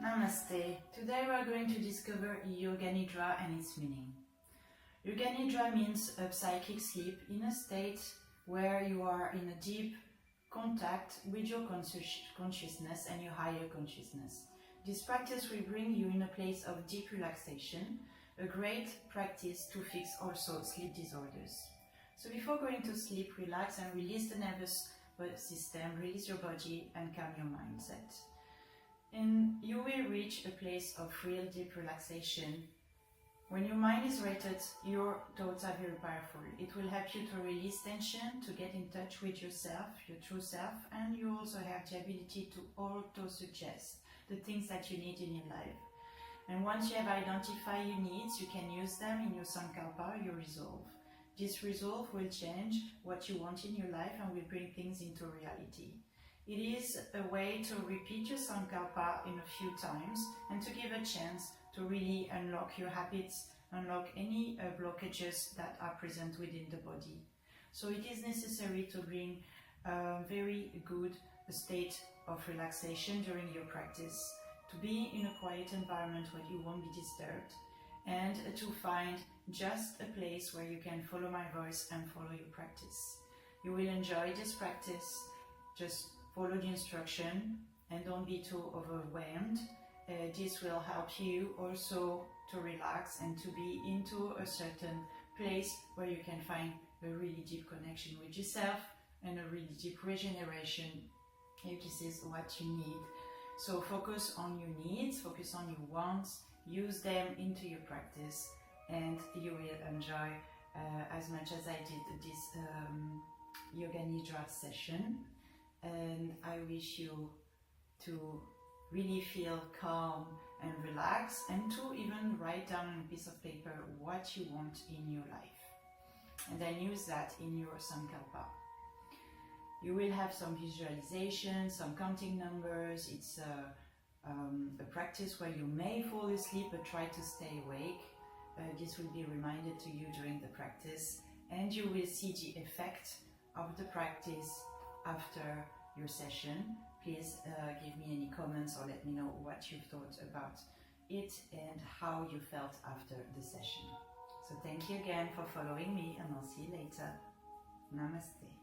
Namaste. Today we are going to discover Yoga Nidra and its meaning. Yoga Nidra means a psychic sleep in a state where you are in a deep contact with your consciousness and your higher consciousness. This practice will bring you in a place of deep relaxation, a great practice to fix also sleep disorders. So before going to sleep, relax and release the nervous system, release your body and calm your mindset. And you will reach a place of real deep relaxation. When your mind is rated, your thoughts are very powerful. It will help you to release tension, to get in touch with yourself, your true self, and you also have the ability to auto-suggest the things that you need in your life. And once you have identified your needs, you can use them in your sankalpa, your resolve. This resolve will change what you want in your life and will bring things into reality. It is a way to repeat your sankalpa in a few times and to give a chance to really unlock your habits, unlock any blockages that are present within the body. So it is necessary to bring a very good state of relaxation during your practice, to be in a quiet environment where you won't be disturbed, and to find just a place where you can follow my voice and follow your practice. You will enjoy this practice. Just follow the instruction and don't be too overwhelmed. This will help you also to relax and to be into a certain place where you can find a really deep connection with yourself and a really deep regeneration if this is what you need. So focus on your needs, focus on your wants, use them into your practice, and you will enjoy as much as I did this Yoga Nidra session. And I wish you to really feel calm and relaxed, and to even write down on a piece of paper what you want in your life, and then use that in your sankalpa. You will have some visualization, some counting numbers. It's a practice where you may fall asleep but try to stay awake. This will be reminded to you during the practice, and you will see the effect of the practice after your session. Please give me any comments or let me know what you thought about it and how you felt after the session. So thank you again for following me, and I'll see you later. Namaste.